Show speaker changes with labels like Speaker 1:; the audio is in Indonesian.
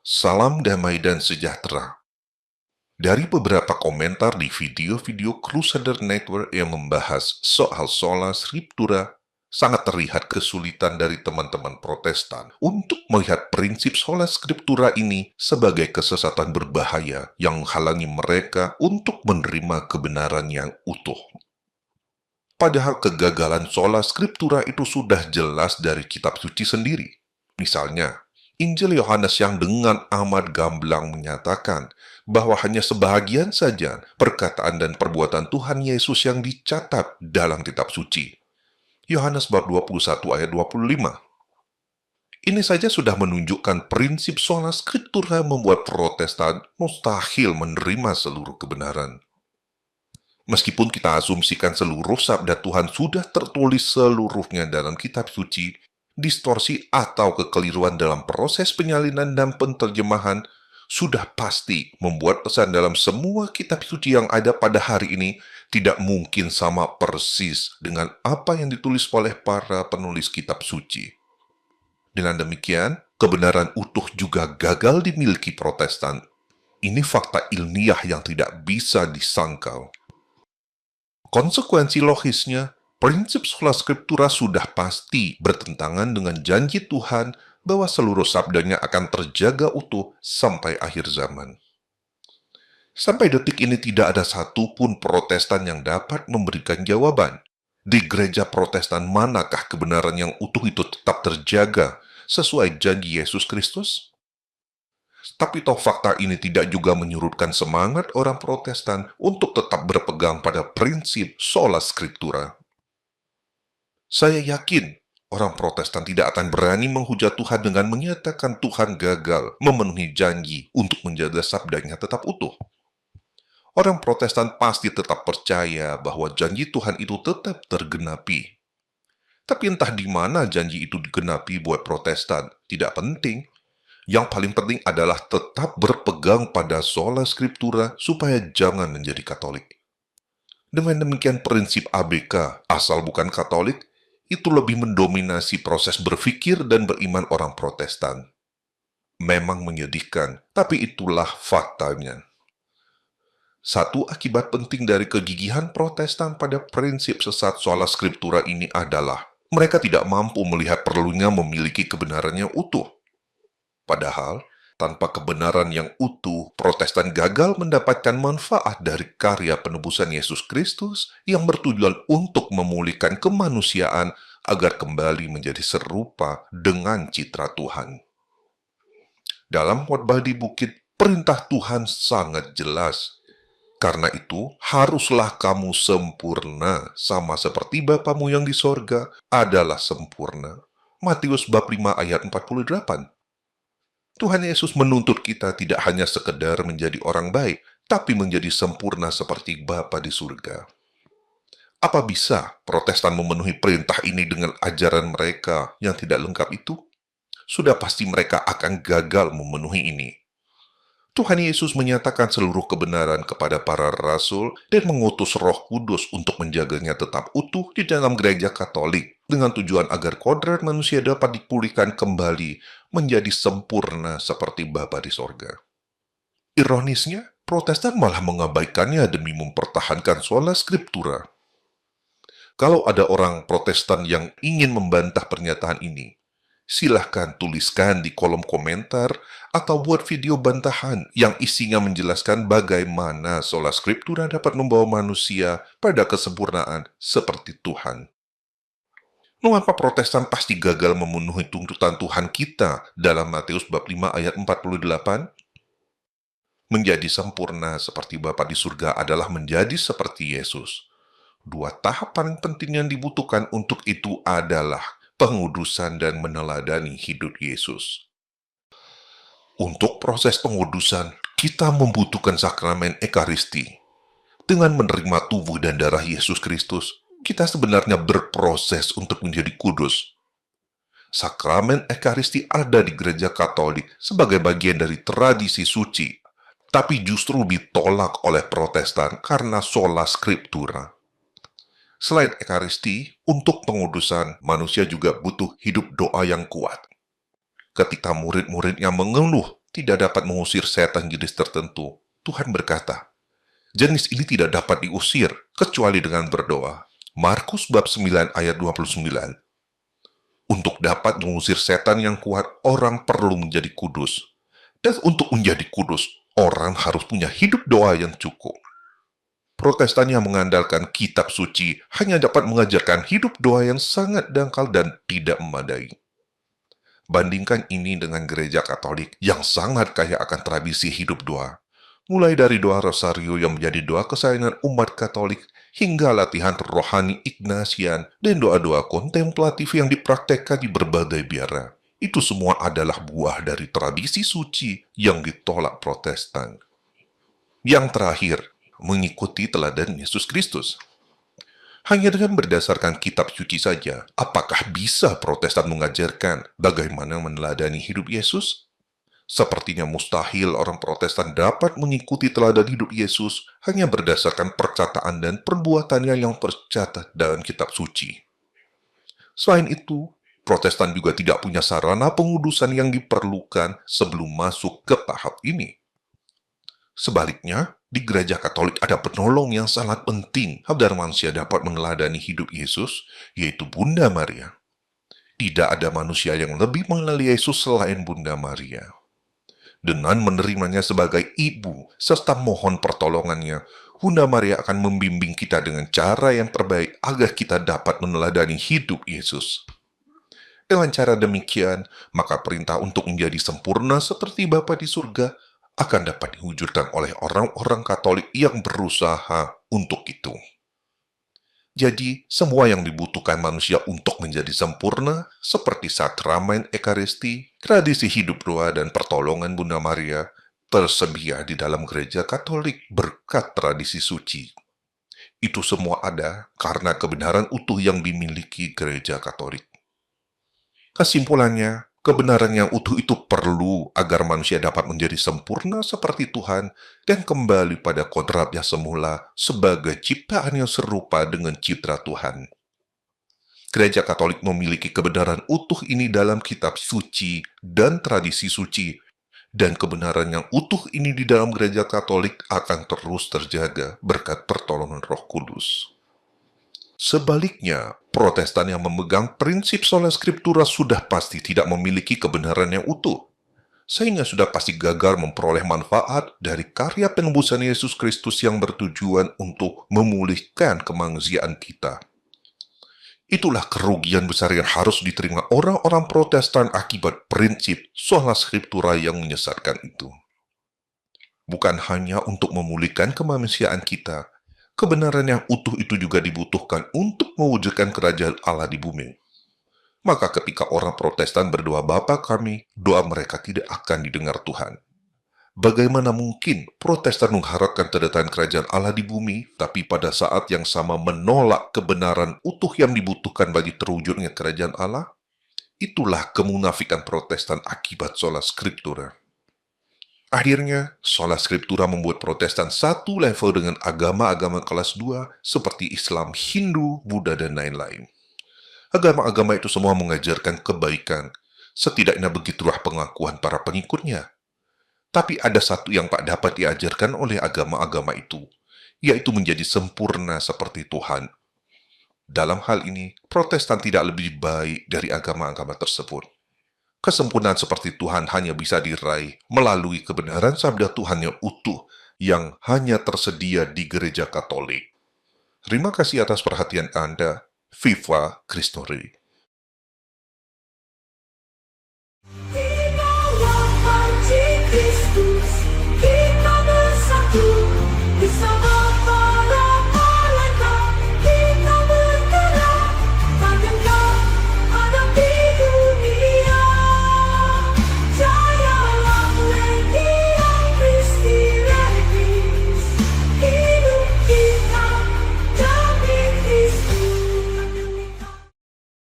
Speaker 1: Salam damai dan sejahtera. Dari beberapa komentar di video-video Crusader Network yang membahas soal sola scriptura, sangat terlihat kesulitan dari teman-teman Protestan untuk melihat prinsip sola scriptura ini sebagai kesesatan berbahaya yang menghalangi mereka untuk menerima kebenaran yang utuh. Padahal kegagalan sola scriptura itu sudah jelas dari kitab suci sendiri. Misalnya, Injil Yohanes yang dengan amat gamblang menyatakan bahwa hanya sebahagian saja perkataan dan perbuatan Tuhan Yesus yang dicatat dalam kitab suci. Yohanes bab 21 ayat 25. Ini saja sudah menunjukkan prinsip sola scriptura membuat Protestan mustahil menerima seluruh kebenaran. Meskipun kita asumsikan seluruh sabda Tuhan sudah tertulis seluruhnya dalam kitab suci, distorsi atau kekeliruan dalam proses penyalinan dan penterjemahan sudah pasti membuat pesan dalam semua kitab suci yang ada pada hari ini tidak mungkin sama persis dengan apa yang ditulis oleh para penulis kitab suci. Dengan demikian, kebenaran utuh juga gagal dimiliki Protestan. Ini fakta ilmiah yang tidak bisa disangkal. Konsekuensi logisnya, prinsip sola scriptura sudah pasti bertentangan dengan janji Tuhan bahwa seluruh sabdanya akan terjaga utuh sampai akhir zaman. Sampai detik ini tidak ada satupun Protestan yang dapat memberikan jawaban. Di gereja Protestan manakah kebenaran yang utuh itu tetap terjaga sesuai janji Yesus Kristus? Tapi toh fakta ini tidak juga menyurutkan semangat orang Protestan untuk tetap berpegang pada prinsip sola scriptura. Saya yakin orang Protestan tidak akan berani menghujat Tuhan dengan menyatakan Tuhan gagal memenuhi janji untuk menjaga sabdanya tetap utuh. Orang Protestan pasti tetap percaya bahwa janji Tuhan itu tetap tergenapi. Tapi entah di mana janji itu digenapi buat Protestan, tidak penting. Yang paling penting adalah tetap berpegang pada sola scriptura supaya jangan menjadi Katolik. Dengan demikian prinsip ABK, asal bukan Katolik, itu lebih mendominasi proses berpikir dan beriman orang Protestan. Memang menyedihkan, tapi itulah faktanya. Satu akibat penting dari kegigihan Protestan pada prinsip sesat sola scriptura ini adalah mereka tidak mampu melihat perlunya memiliki kebenaran yang utuh. Padahal, tanpa kebenaran yang utuh, Protestan gagal mendapatkan manfaat dari karya penebusan Yesus Kristus yang bertujuan untuk memulihkan kemanusiaan agar kembali menjadi serupa dengan citra Tuhan. Dalam khotbah di bukit, perintah Tuhan sangat jelas. Karena itu, haruslah kamu sempurna, sama seperti Bapamu yang di sorga adalah sempurna. Matius bab 5 ayat 48. Tuhan Yesus menuntut kita tidak hanya sekedar menjadi orang baik, tapi menjadi sempurna seperti Bapa di surga. Apa bisa Protestan memenuhi perintah ini dengan ajaran mereka yang tidak lengkap itu? Sudah pasti mereka akan gagal memenuhi ini. Tuhan Yesus menyatakan seluruh kebenaran kepada para rasul dan mengutus Roh Kudus untuk menjaganya tetap utuh di dalam gereja Katolik dengan tujuan agar kodrat manusia dapat dipulihkan kembali menjadi sempurna seperti Bapa di sorga. Ironisnya, Protestan malah mengabaikannya demi mempertahankan sola scriptura. Kalau ada orang Protestan yang ingin membantah pernyataan ini, silahkan tuliskan di kolom komentar atau buat video bantahan yang isinya menjelaskan bagaimana sola scriptura dapat membawa manusia pada kesempurnaan seperti Tuhan. Mengapa Protestan pasti gagal memenuhi tuntutan Tuhan kita dalam Matius bab 5 ayat 48? Menjadi sempurna seperti Bapa di surga adalah menjadi seperti Yesus. Dua tahap paling penting yang dibutuhkan untuk itu adalah pengudusan dan meneladani hidup Yesus. Untuk proses pengudusan, kita membutuhkan sakramen Ekaristi. Dengan menerima tubuh dan darah Yesus Kristus, kita sebenarnya berproses untuk menjadi kudus. Sakramen Ekaristi ada di gereja Katolik sebagai bagian dari tradisi suci, tapi justru ditolak oleh Protestan karena sola scriptura. Selain Ekaristi, untuk pengudusan, manusia juga butuh hidup doa yang kuat. Ketika murid-muridnya mengeluh tidak dapat mengusir setan jenis tertentu, Tuhan berkata, jenis ini tidak dapat diusir kecuali dengan berdoa. Markus bab 9 ayat 29. Untuk dapat mengusir setan yang kuat, orang perlu menjadi kudus. Dan untuk menjadi kudus, orang harus punya hidup doa yang cukup. Protestan yang mengandalkan kitab suci hanya dapat mengajarkan hidup doa yang sangat dangkal dan tidak memadai. Bandingkan ini dengan gereja Katolik yang sangat kaya akan tradisi hidup doa. Mulai dari doa rosario yang menjadi doa kesayangan umat Katolik, hingga latihan rohani Ignatian dan doa-doa kontemplatif yang dipraktekkan di berbagai biara. Itu semua adalah buah dari tradisi suci yang ditolak Protestan. Yang terakhir, mengikuti teladan Yesus Kristus. Hanya dengan berdasarkan kitab suci saja, apakah bisa Protestan mengajarkan bagaimana meneladani hidup Yesus? Sepertinya mustahil orang Protestan dapat mengikuti teladan hidup Yesus hanya berdasarkan perkataan dan perbuatannya yang tercatat dalam kitab suci. Selain itu, Protestan juga tidak punya sarana pengudusan yang diperlukan sebelum masuk ke tahap ini. Sebaliknya, di gereja Katolik ada penolong yang sangat penting agar manusia dapat meneladani hidup Yesus, yaitu Bunda Maria. Tidak ada manusia yang lebih mengenal Yesus selain Bunda Maria. Dengan menerimanya sebagai ibu serta mohon pertolongannya, Bunda Maria akan membimbing kita dengan cara yang terbaik agar kita dapat meneladani hidup Yesus. Dengan cara demikian, maka perintah untuk menjadi sempurna seperti Bapa di surga akan dapat diwujudkan oleh orang-orang Katolik yang berusaha untuk itu. Jadi, semua yang dibutuhkan manusia untuk menjadi sempurna, seperti sakramen Ekaristi, tradisi hidup doa, dan pertolongan Bunda Maria, tersedia di dalam gereja Katolik berkat tradisi suci. Itu semua ada karena kebenaran utuh yang dimiliki gereja Katolik. Kesimpulannya, kebenaran yang utuh itu perlu agar manusia dapat menjadi sempurna seperti Tuhan dan kembali pada kodratnya semula sebagai ciptaan yang serupa dengan citra Tuhan. Gereja Katolik memiliki kebenaran utuh ini dalam kitab suci dan tradisi suci, dan kebenaran yang utuh ini di dalam gereja Katolik akan terus terjaga berkat pertolongan Roh Kudus. Sebaliknya, Protestan yang memegang prinsip sola scriptura sudah pasti tidak memiliki kebenaran yang utuh, sehingga sudah pasti gagal memperoleh manfaat dari karya penebusan Yesus Kristus yang bertujuan untuk memulihkan kemanusiaan kita. Itulah kerugian besar yang harus diterima orang-orang Protestan akibat prinsip sola scriptura yang menyesatkan itu. Bukan hanya untuk memulihkan kemanusiaan kita, kebenaran yang utuh itu juga dibutuhkan untuk mewujudkan kerajaan Allah di bumi. Maka ketika orang Protestan berdoa Bapa kami, doa mereka tidak akan didengar Tuhan. Bagaimana mungkin Protestan mengharapkan kedatangan kerajaan Allah di bumi, tapi pada saat yang sama menolak kebenaran utuh yang dibutuhkan bagi terwujudnya kerajaan Allah? Itulah kemunafikan Protestan akibat sola scriptura. Akhirnya, sola scriptura membuat Protestan satu level dengan agama-agama kelas 2 seperti Islam, Hindu, Buddha, dan lain-lain. Agama-agama itu semua mengajarkan kebaikan, setidaknya begitulah pengakuan para pengikutnya. Tapi ada satu yang tak dapat diajarkan oleh agama-agama itu, yaitu menjadi sempurna seperti Tuhan. Dalam hal ini, Protestan tidak lebih baik dari agama-agama tersebut. Kesempurnaan seperti Tuhan hanya bisa diraih melalui kebenaran sabda Tuhan yang utuh yang hanya tersedia di gereja Katolik. Terima kasih atas perhatian Anda. Viva Christori.